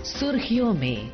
सुर्खियों में।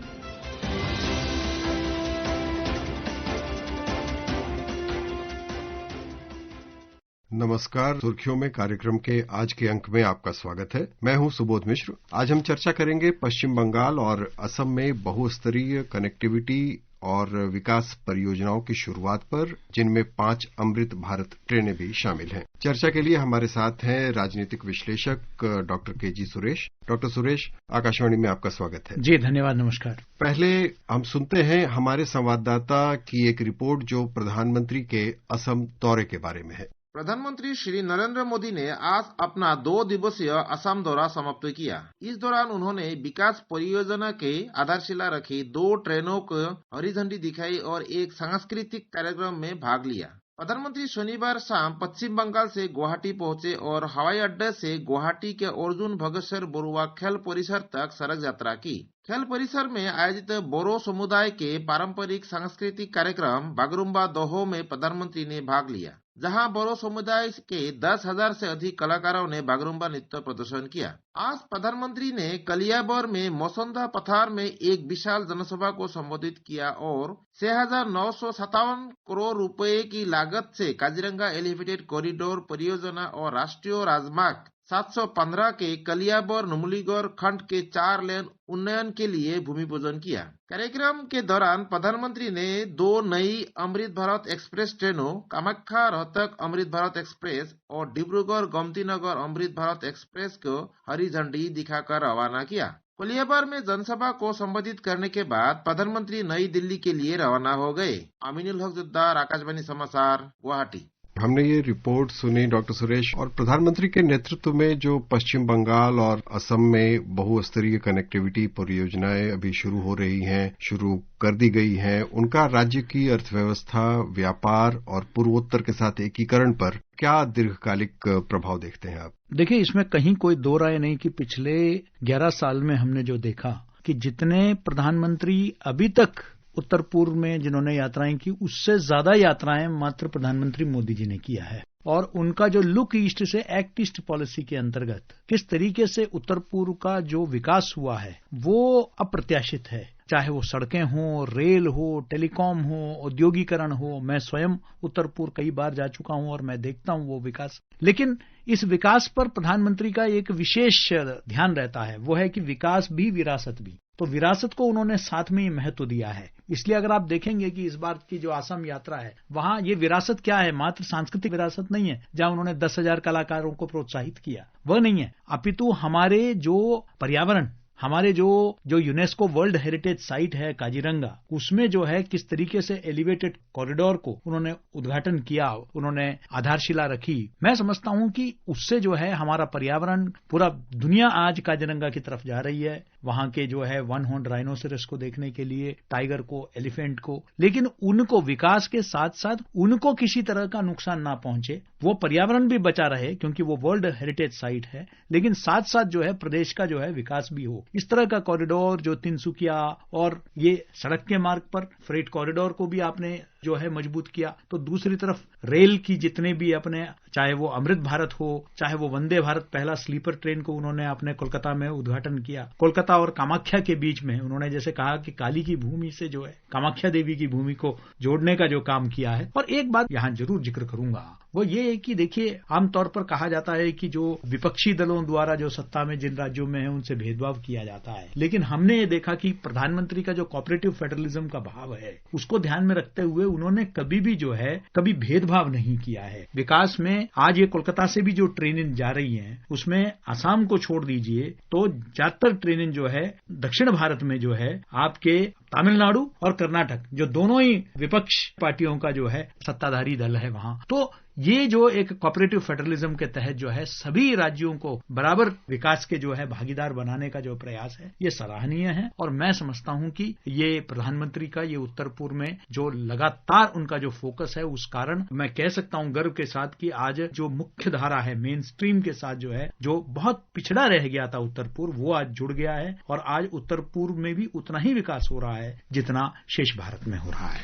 नमस्कार। सुर्खियों में कार्यक्रम के आज के अंक में आपका स्वागत है। मैं हूं सुबोध मिश्र। आज हम चर्चा करेंगे पश्चिम बंगाल और असम में बहुस्तरीय कनेक्टिविटी और विकास परियोजनाओं की शुरुआत पर, जिनमें 5 अमृत भारत ट्रेनें भी शामिल हैं। चर्चा के लिए हमारे साथ हैं राजनीतिक विश्लेषक doctor KG Suresh. Doctor Suresh, Akashvani में आपका स्वागत है। जी धन्यवाद, नमस्कार। पहले हम सुनते हैं हमारे संवाददाता की एक रिपोर्ट जो प्रधानमंत्री के असम दौरे के बारे में है। प्रधानमंत्री श्री नरेंद्र मोदी ने आज अपना 2 दिवसीय असम दौरा समाप्त किया। इस दौरान उन्होंने विकास परियोजना के आधारशिला रखी, 2 ट्रेनों को हरी झंडी दिखाई और एक सांस्कृतिक कार्यक्रम में भाग लिया। प्रधानमंत्री शनिवार शाम पश्चिम बंगाल से गुवाहाटी पहुंचे और हवाई अड्डे से गुवाहाटी के अर्जुन भगत बरुआ खेल परिसर तक सड़क यात्रा की। खेल परिसर में आयोजित बोरो समुदाय के पारंपरिक सांस्कृतिक कार्यक्रम बागरुम्बा दोहो में प्रधानमंत्री ने भाग लिया, जहां बोरो समुदाय के 10,000 से अधिक कलाकारों ने बागरुम्बा नृत्य प्रदर्शन किया। आज प्रधानमंत्री ने कलियाबर में मौसंदा पथार में एक विशाल जनसभा को संबोधित किया और 6,957 करोड़ रुपए की लागत से काजीरंगा एलिवेटेड कॉरिडोर परियोजना और राष्ट्रीय राजमार्ग 715 के कलियाबर नुमलीगढ़ खंड के 4 लेन उन्नयन के लिए भूमि पूजन किया। कार्यक्रम के दौरान प्रधानमंत्री ने 2 नई अमृत भारत एक्सप्रेस ट्रेनों, कामाख्या रोहतक अमृत भारत एक्सप्रेस और डिब्रूगढ़ गोमतीनगर अमृत भारत एक्सप्रेस को हरी झंडी दिखाकर रवाना किया। कलियाबर में जनसभा को संबोधित करने के बाद प्रधानमंत्री नई दिल्ली के लिए रवाना हो गए। अमीनुल हक जुद्दार, आकाशवाणी समाचार, गुवाहाटी। हमने ये रिपोर्ट सुनी डॉक्टर सुरेश, और प्रधानमंत्री के नेतृत्व में जो पश्चिम बंगाल और असम में बहुस्तरीय कनेक्टिविटी परियोजनाएं अभी शुरू हो रही हैं, शुरू कर दी गई हैं, उनका राज्य की अर्थव्यवस्था, व्यापार और पूर्वोत्तर के साथ एकीकरण पर क्या दीर्घकालिक प्रभाव देखते हैं आप? देखिए, इसमें कहीं कोई दो राय नहीं कि पिछले 11 साल में हमने जो देखा कि जितने प्रधानमंत्री अभी तक उत्तर पूर्व में जिन्होंने यात्राएं की, उससे ज्यादा यात्राएं मात्र प्रधानमंत्री मोदी जी ने किया है। और उनका जो लुक ईस्ट से एक्ट ईस्ट पॉलिसी के अंतर्गत किस तरीके से उत्तर पूर्व का जो विकास हुआ है वो अप्रत्याशित है। चाहे वो सड़कें हो, रेल हो, टेलीकॉम हो, औद्योगिकरण हो। मैं स्वयं उत्तर पूर्व कई बार जा चुका हूं और मैं देखता हूं वो विकास। लेकिन इस विकास पर प्रधानमंत्री का एक विशेष ध्यान रहता है, वो है कि विकास भी विरासत भी। तो विरासत को उन्होंने साथ में ही महत्व दिया है। इसलिए अगर आप देखेंगे कि इस बार की जो असम यात्रा है, वहां ये विरासत क्या है, मात्र सांस्कृतिक विरासत नहीं है जहां उन्होंने 10,000 कलाकारों को प्रोत्साहित किया, वह नहीं है, अपितु हमारे जो पर्यावरण, हमारे जो यूनेस्को वर्ल्ड हेरिटेज साइट है काजीरंगा, उसमें जो है किस तरीके से एलिवेटेड कॉरिडोर को उन्होंने उद्घाटन किया, उन्होंने आधारशिला रखी। मैं समझता हूं कि उससे जो है हमारा पर्यावरण, पूरा दुनिया आज काजीरंगा की तरफ जा रही है, वहां के जो है 1 हॉर्न राइनोसेरस को देखने के लिए, टाइगर को, एलिफेंट को। लेकिन उनको विकास के साथ साथ उनको किसी तरह का नुकसान ना पहुंचे, वो पर्यावरण भी बचा रहे क्योंकि वो वर्ल्ड हेरिटेज साइट है, लेकिन साथ साथ जो है प्रदेश का जो है विकास भी हो। इस तरह का कॉरिडोर जो तिनसुकिया और ये सड़क के मार्ग पर फ्रेट कॉरिडोर को भी आपने जो है मजबूत किया, तो दूसरी तरफ रेल की जितने भी अपने, चाहे वो अमृत भारत हो, चाहे वो वंदे भारत पहला स्लीपर ट्रेन को उन्होंने अपने कोलकाता में उद्घाटन किया। कोलकाता और कामाख्या के बीच में उन्होंने जैसे कहा कि काली की भूमि से जो है कामाख्या देवी की भूमि को जोड़ने का जो काम किया है। और एक बात यहां जरूर जिक्र करूंगा, वो ये है कि देखिए, आमतौर पर कहा जाता है कि जो विपक्षी दलों द्वारा जो सत्ता में जिन राज्यों में है उनसे भेदभाव किया जाता है, लेकिन हमने ये देखा कि प्रधानमंत्री का जो कोऑपरेटिव फेडरलिज्म का भाव है उसको ध्यान में रखते हुए उन्होंने कभी भी जो है कभी भेदभाव नहीं किया है विकास में। आज ये कोलकाता से भी जो ट्रेनें जा रही हैं उसमें आसाम को छोड़ दीजिए तो ज्यादातर ट्रेनें जो है दक्षिण भारत में जो है आपके तमिलनाडु और कर्नाटक, जो दोनों ही विपक्ष पार्टियों का जो है सत्ताधारी दल है वहां, तो ये जो एक कोऑपरेटिव फेडरलिज्म के तहत जो है सभी राज्यों को बराबर विकास के जो है भागीदार बनाने का जो प्रयास है, ये सराहनीय है। और मैं समझता हूं कि ये प्रधानमंत्री का ये उत्तर पूर्व में जो लगातार उनका जो फोकस है, उस कारण मैं कह सकता हूं गर्व के साथ कि आज जो मुख्य धारा है, मेन स्ट्रीम के साथ जो है, जो बहुत पिछड़ा रह गया था उत्तर पूर्व, वो आज जुड़ गया है और आज उत्तर पूर्व में भी उतना ही विकास हो रहा है जितना शेष भारत में हो रहा है।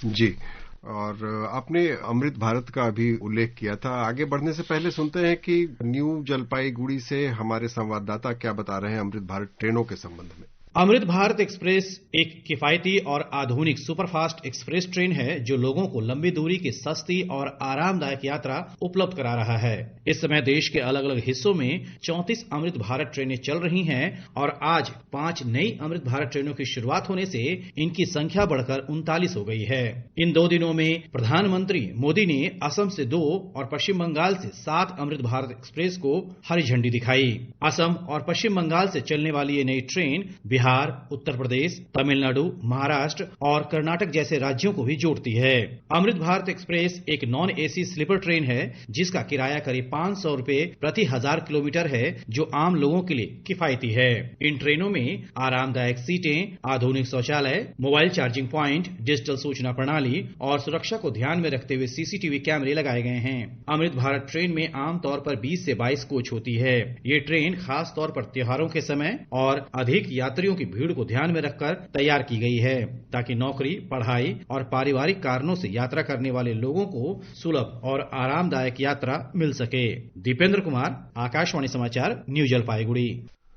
जी, और आपने अमृत भारत का अभी उल्लेख किया था। आगे बढ़ने से पहले सुनते हैं कि न्यू जलपाईगुड़ी से हमारे संवाददाता क्या बता रहे हैं अमृत भारत ट्रेनों के संबंध में। अमृत भारत एक्सप्रेस एक किफायती और आधुनिक सुपरफास्ट एक्सप्रेस ट्रेन है जो लोगों को लंबी दूरी की सस्ती और आरामदायक यात्रा उपलब्ध करा रहा है। इस समय देश के अलग अलग हिस्सों में 34 अमृत भारत ट्रेनें चल रही हैं और आज 5 नई अमृत भारत ट्रेनों की शुरुआत होने से इनकी संख्या बढ़कर 39 हो गई है। इन 2 दिनों में प्रधानमंत्री मोदी ने असम से 2 और पश्चिम बंगाल से 7 अमृत भारत एक्सप्रेस को हरी झंडी दिखाई। असम और पश्चिम बंगाल से चलने वाली ये नई ट्रेन बिहार, उत्तर प्रदेश, तमिलनाडु, महाराष्ट्र और कर्नाटक जैसे राज्यों को भी जोड़ती है। अमृत भारत एक्सप्रेस एक नॉन एसी स्लीपर ट्रेन है जिसका किराया करीब 500 रुपए प्रति 1000 किलोमीटर है जो आम लोगों के लिए किफायती है। इन ट्रेनों में आरामदायक सीटें, आधुनिक शौचालय, मोबाइल चार्जिंग प्वाइंट, डिजिटल सूचना प्रणाली और सुरक्षा को ध्यान में रखते हुए सीसीटीवी कैमरे लगाए गए हैं। अमृत भारत ट्रेन में आमतौर पर 20 से 22 कोच होती है। ये ट्रेन खास तौर पर त्योहारों के समय और अधिक यात्रियों की भीड़ को ध्यान में रखकर तैयार की गई है ताकि नौकरी, पढ़ाई और पारिवारिक कारणों से यात्रा करने वाले लोगों को सुलभ और आरामदायक यात्रा मिल सके। दीपेंद्र कुमार, आकाशवाणी समाचार, न्यू जलपाईगुड़ी।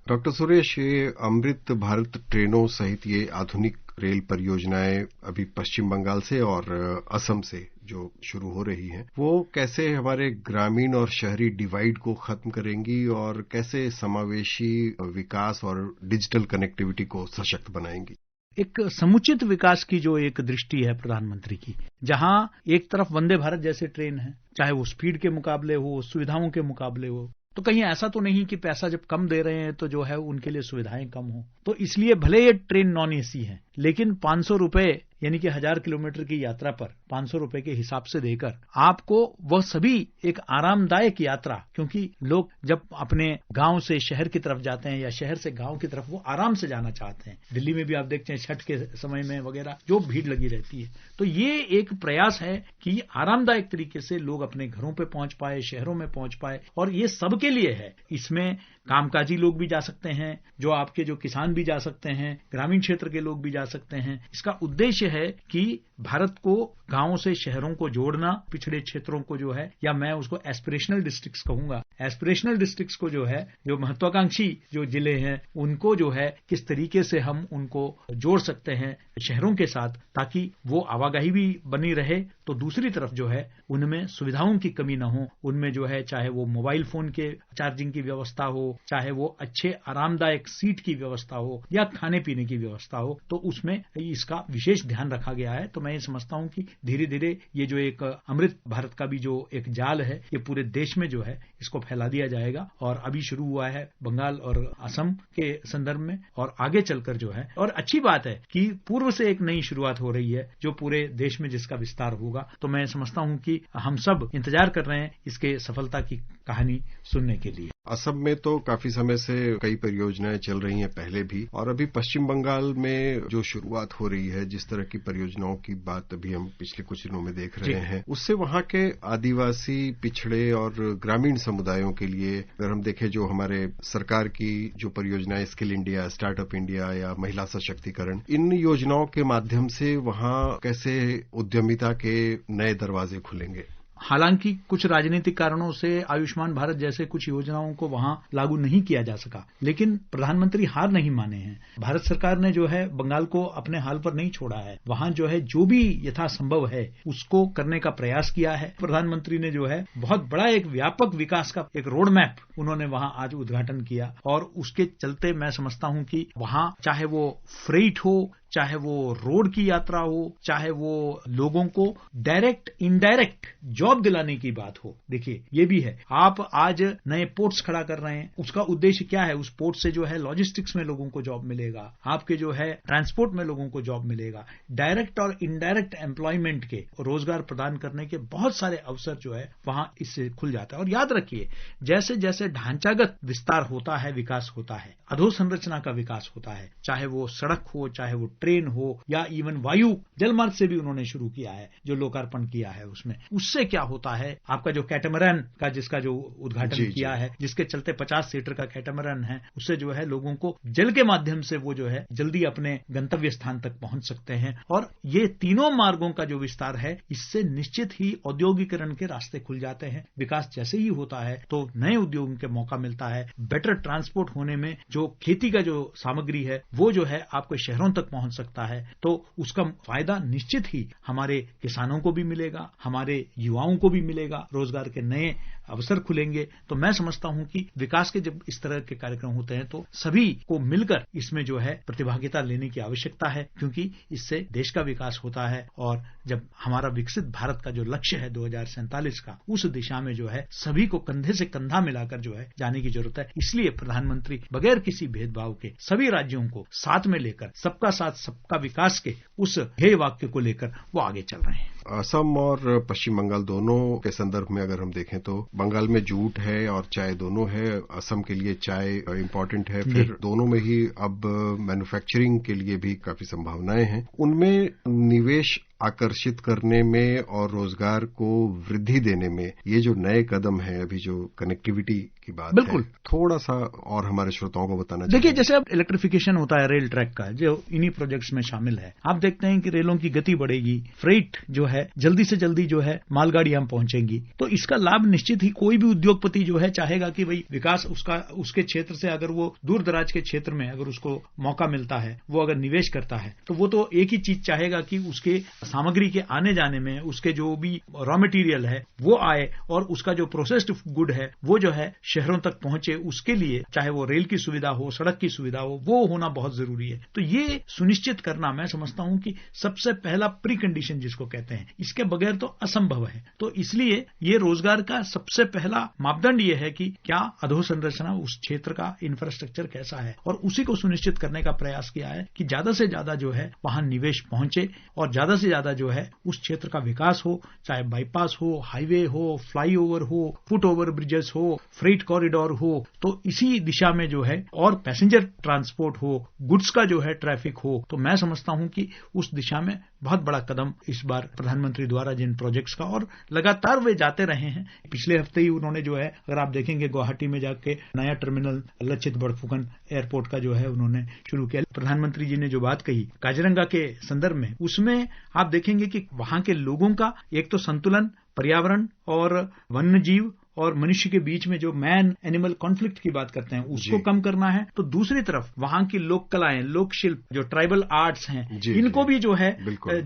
डॉक्टर सुरेश, ये अमृत भारत ट्रेनों सहित ये आधुनिक रेल परियोजनाएं अभी पश्चिम बंगाल से और असम से जो शुरू हो रही हैं, वो कैसे हमारे ग्रामीण और शहरी डिवाइड को खत्म करेंगी और कैसे समावेशी विकास और डिजिटल कनेक्टिविटी को सशक्त बनाएंगी? एक समुचित विकास की जो एक दृष्टि है प्रधानमंत्री की, जहां एक तरफ वंदे भारत जैसे ट्रेन है, चाहे वो स्पीड के मुकाबले हो, सुविधाओं के मुकाबले हो, तो कहीं ऐसा तो नहीं कि पैसा जब कम दे रहे हैं तो जो है उनके लिए सुविधाएं कम हो। तो इसलिए भले ये ट्रेन नॉन एसी है, लेकिन 500 रुपए यानी कि 1000 किलोमीटर की यात्रा पर 500 रुपए के हिसाब से देकर आपको वह सभी एक आरामदायक यात्रा, क्योंकि लोग जब अपने गांव से शहर की तरफ जाते हैं या शहर से गांव की तरफ वो आराम से जाना चाहते हैं। दिल्ली में भी आप देखते हैं छठ के समय में वगैरह जो भीड़ लगी रहती है। तो ये एक प्रयास है कि आरामदायक तरीके से लोग अपने घरों पे पहुंच पाए, शहरों में पहुंच पाए, और ये सबके लिए है। इसमें कामकाजी लोग भी जा सकते हैं, जो आपके जो किसान भी जा सकते हैं, ग्रामीण क्षेत्र के लोग भी जा सकते हैं। इसका उद्देश्य है कि भारत को गांवों से शहरों को जोड़ना, पिछड़े क्षेत्रों को जो है, या मैं उसको एस्पिरेशनल डिस्ट्रिक्ट्स कहूंगा, एस्पिरेशनल डिस्ट्रिक्ट्स को जो है, जो महत्वाकांक्षी जो जिले हैं, उनको जो है किस तरीके से हम उनको जोड़ सकते हैं शहरों के साथ, ताकि वो आवाजाही भी बनी रहे, तो दूसरी तरफ जो है उनमें सुविधाओं की कमी न हो। उनमें जो है चाहे वो मोबाइल फोन के चार्जिंग की व्यवस्था हो, चाहे वो अच्छे आरामदायक सीट की व्यवस्था हो, या खाने पीने की व्यवस्था हो, तो उसमें इसका विशेष ध्यान रखा गया है। तो मैं ये समझता हूं कि धीरे धीरे ये जो एक अमृत भारत का भी जो एक जाल है, ये पूरे देश में जो है इसको फैला दिया जाएगा। और अभी शुरू हुआ है बंगाल और असम के संदर्भ में, और आगे चलकर जो है, और अच्छी बात है कि पूर्व से एक नई शुरुआत हो रही है जो पूरे देश में जिसका विस्तार होगा। तो मैं समझता हूं कि हम सब इंतजार कर रहे हैं इसके सफलता की कहानी सुनने के लिए। असम में तो काफी समय से कई परियोजनाएं चल रही हैं पहले भी, और अभी पश्चिम बंगाल में जो शुरुआत हो रही है, जिस तरह की परियोजनाओं की बात अभी हम पिछले कुछ दिनों में देख रहे हैं, उससे वहां के आदिवासी, पिछड़े और ग्रामीण समुदायों के लिए अगर हम देखें, जो हमारे सरकार की जो परियोजनाएं स्किल इंडिया, स्टार्टअप इंडिया या महिला सशक्तिकरण, इन योजनाओं के माध्यम से वहां कैसे उद्यमिता के नए दरवाजे खुलेंगे? हालांकि कुछ राजनीतिक कारणों से आयुष्मान भारत जैसे कुछ योजनाओं को वहां लागू नहीं किया जा सका, लेकिन प्रधानमंत्री हार नहीं माने हैं। भारत सरकार ने जो है बंगाल को अपने हाल पर नहीं छोड़ा है। वहां जो है जो भी यथासंभव है उसको करने का प्रयास किया है। प्रधानमंत्री ने जो है बहुत बड़ा एक व्यापक विकास का एक रोड मैप उन्होंने वहां आज उद्घाटन किया, और उसके चलते मैं समझता हूं कि वहां चाहे वो फ्रेट हो, चाहे वो रोड की यात्रा हो, चाहे वो लोगों को डायरेक्ट इनडायरेक्ट जॉब दिलाने की बात हो। देखिए ये भी है, आप आज नए पोर्ट्स खड़ा कर रहे हैं, उसका उद्देश्य क्या है? उस पोर्ट से जो है लॉजिस्टिक्स में लोगों को जॉब मिलेगा, आपके जो है ट्रांसपोर्ट में लोगों को जॉब मिलेगा। डायरेक्ट और इनडायरेक्ट एम्प्लॉयमेंट के, रोजगार प्रदान करने के बहुत सारे अवसर जो है वहां इससे खुल जाता है। और याद रखिए, जैसे जैसे ढांचागत विस्तार होता है, विकास होता है, अधोसंरचना का विकास होता है, चाहे वो सड़क हो, चाहे वो ट्रेन हो या इवन वायु जलमार्ग से भी उन्होंने शुरू किया है, जो लोकार्पण किया है उसमें। उससे क्या होता है, आपका जो कैटामरन का जिसका जो उद्घाटन किया है, जिसके चलते 50 सीटर का कैटामरन है, उससे जो है लोगों को जल के माध्यम से वो जो है जल्दी अपने गंतव्य स्थान तक पहुंच सकते हैं। और ये तीनों मार्गों का जो विस्तार है, इससे निश्चित ही औद्योगिकरण के रास्ते खुल जाते हैं। विकास जैसे ही होता है तो नए उद्योगों के मौका मिलता है, बेटर ट्रांसपोर्ट होने में जो खेती का जो सामग्री है वो जो है आपके शहरों तक पहुंच सकता है, तो उसका फायदा निश्चित ही हमारे किसानों को भी मिलेगा, हमारे युवाओं को भी मिलेगा, रोजगार के नए अवसर खुलेंगे। तो मैं समझता हूं कि विकास के जब इस तरह के कार्यक्रम होते हैं तो सभी को मिलकर इसमें जो है प्रतिभागिता लेने की आवश्यकता है, क्योंकि इससे देश का विकास होता है। और जब हमारा विकसित भारत का जो लक्ष्य है 2047 का, उस दिशा में जो है सभी को कंधे से कंधा मिलाकर जो है जाने की जरूरत है। इसलिए प्रधानमंत्री बगैर किसी भेदभाव के सभी राज्यों को साथ में लेकर सबका साथ सबका विकास के उस ध्येय वाक्य को लेकर वो आगे चल रहे हैं। असम और पश्चिम बंगाल दोनों के संदर्भ में अगर हम देखें तो बंगाल में जूट है और चाय दोनों है, असम के लिए चाय इम्पोर्टेंट है, फिर दोनों में ही अब मैन्युफैक्चरिंग के लिए भी काफी संभावनाएं हैं। उनमें निवेश आकर्षित करने में और रोजगार को वृद्धि देने में ये जो नए कदम है, अभी जो कनेक्टिविटी की बात है, थोड़ा सा और हमारे श्रोताओं को बताना चाहिए। देखिए, जैसे अब इलेक्ट्रिफिकेशन होता है रेल ट्रैक का, जो इन्हीं प्रोजेक्ट्स में शामिल है, आप देखते हैं कि रेलों की गति बढ़ेगी, फ्रेट जो है जल्दी से जल्दी जो है मालगाड़ियां पहुंचेंगी, तो इसका लाभ निश्चित ही कोई भी उद्योगपति जो है चाहेगा कि भाई विकास उसके क्षेत्र से, अगर वो दूर दराज के क्षेत्र में अगर उसको मौका मिलता है, वो अगर निवेश करता है, तो वो तो एक ही चीज चाहेगा कि उसके सामग्री के आने जाने में उसके जो भी रॉ मटेरियल है वो आए, और उसका जो प्रोसेस्ड गुड है वो जो है शहरों तक पहुंचे। उसके लिए चाहे वो रेल की सुविधा हो, सड़क की सुविधा हो, वो होना बहुत जरूरी है। तो ये सुनिश्चित करना मैं समझता हूं कि सबसे पहला प्री कंडीशन जिसको कहते हैं, इसके बगैर तो असंभव है। तो इसलिए ये रोजगार का सबसे पहला मापदंड ये है कि क्या अधोसंरचना, उस क्षेत्र का इंफ्रास्ट्रक्चर कैसा है, और उसी को सुनिश्चित करने का प्रयास किया है कि ज्यादा से ज्यादा जो है वहां निवेश पहुंचे और ज्यादा से ज्यादा जो है उस क्षेत्र का विकास हो, चाहे बाईपास हो, हाईवे हो, फ्लाईओवर हो, फुट ओवर ब्रिजेस हो, फ्रेट कॉरिडोर हो, तो इसी दिशा में जो है, और पैसेंजर ट्रांसपोर्ट हो, गुड्स का जो है ट्रैफिक हो, तो मैं समझता हूं कि उस दिशा में बहुत बड़ा कदम इस बार प्रधानमंत्री द्वारा जिन प्रोजेक्ट्स का, और लगातार वे जाते रहे हैं। पिछले हफ्ते ही उन्होंने जो है, अगर आप देखेंगे गुवाहाटी में जाके नया टर्मिनल लचित बड़फुकन एयरपोर्ट का जो है उन्होंने शुरू किया। प्रधानमंत्री जी ने जो बात कही काजीरंगा के संदर्भ में, उसमें आप देखेंगे कि वहां के लोगों का एक तो संतुलन, पर्यावरण और वन्य जीव और मनुष्य के बीच में जो मैन एनिमल कॉन्फ्लिक्ट की बात करते हैं उसको कम करना है। तो दूसरी तरफ वहां की लोक कलाएं, लोक शिल्प, जो ट्राइबल आर्ट्स हैं, इनको भी जो है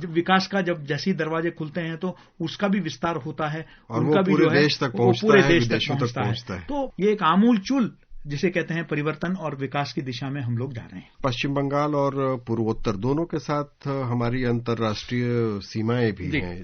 विकास का जब जैसे दरवाजे खुलते हैं तो उसका भी विस्तार होता है, और उनका भी जो है पूरे देश तक पहुंचता है। तो ये एक आमूल चूल जिसे कहते हैं परिवर्तन और विकास की दिशा में हम लोग जा रहे हैं। पश्चिम बंगाल और पूर्वोत्तर दोनों के साथ हमारी अंतर्राष्ट्रीय सीमाएं भी हैं,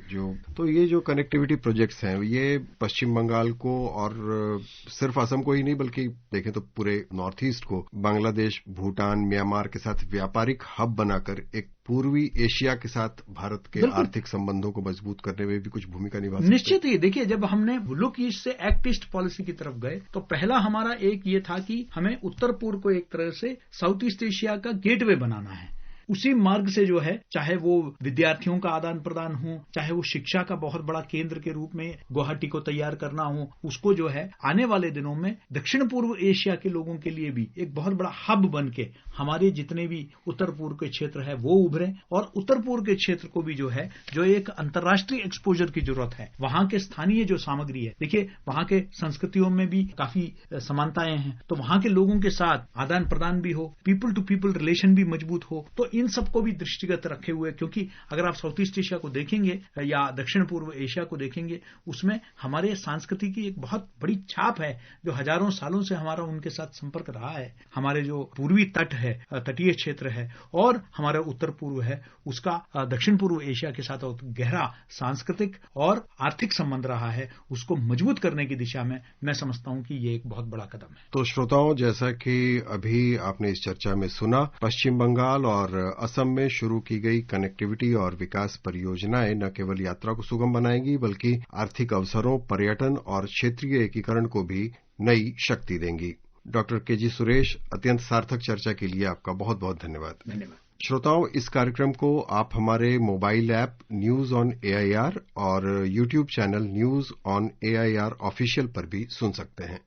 तो ये जो कनेक्टिविटी प्रोजेक्ट्स हैं, ये पश्चिम बंगाल को और सिर्फ असम को ही नहीं बल्कि देखें तो पूरे नॉर्थ ईस्ट को बांग्लादेश, भूटान, म्यांमार के साथ व्यापारिक हब बनाकर एक पूर्वी एशिया के साथ भारत के आर्थिक संबंधों को मजबूत करने में भी कुछ भूमिका निभा सकते हैं। निश्चित ही देखिए, जब हमने लुक ईस्ट से एक्ट ईस्ट पॉलिसी की तरफ गए तो पहला हमारा एक ये था कि हमें उत्तर पूर्व को एक तरह से साउथ ईस्ट एशिया का गेटवे बनाना है। उसी मार्ग से जो है, चाहे वो विद्यार्थियों का आदान प्रदान हो, चाहे वो शिक्षा का बहुत बड़ा केंद्र के रूप में गुवाहाटी को तैयार करना हो, उसको जो है आने वाले दिनों में दक्षिण पूर्व एशिया के लोगों के लिए भी एक बहुत बड़ा हब बन के हमारे जितने भी उत्तर पूर्व के क्षेत्र है वो उभरे, और उत्तर पूर्व के क्षेत्र को भी जो है, जो एक अंतर्राष्ट्रीय एक्सपोजर की जरूरत है, वहां के स्थानीय जो सामग्री है, देखिए वहां के संस्कृतियों में भी काफी समानताएं हैं, तो वहां के लोगों के साथ आदान प्रदान भी हो, पीपल टू पीपल रिलेशन भी मजबूत हो, तो इन सबको भी दृष्टिगत रखे हुए, क्योंकि अगर आप साउथ ईस्ट एशिया को देखेंगे या दक्षिण पूर्व एशिया को देखेंगे, उसमें हमारे संस्कृति की एक बहुत बड़ी छाप है, जो हजारों सालों से हमारा उनके साथ संपर्क रहा है। हमारे जो पूर्वी तट है, तटीय क्षेत्र है, और हमारा उत्तर पूर्व है, उसका दक्षिण पूर्व एशिया के साथ गहरा सांस्कृतिक और आर्थिक संबंध रहा है। उसको मजबूत करने की दिशा में मैं समझता हूं कि ये एक बहुत बड़ा कदम है। तो श्रोताओं, जैसा कि अभी आपने इस चर्चा में सुना, पश्चिम बंगाल और असम में शुरू की गई कनेक्टिविटी और विकास परियोजनाएं न केवल यात्रा को सुगम बनाएंगी बल्कि आर्थिक अवसरों, पर्यटन और क्षेत्रीय एकीकरण को भी नई शक्ति देंगी। डॉक्टर के जी सुरेश, अत्यंत सार्थक चर्चा के लिए आपका बहुत बहुत धन्यवाद। धन्यवाद। श्रोताओं, इस कार्यक्रम को आप हमारे mobile app news on AIR और YouTube channel news on AIR official पर भी सुन सकते हैं।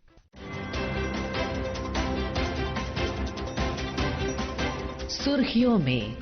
सुर्खियों में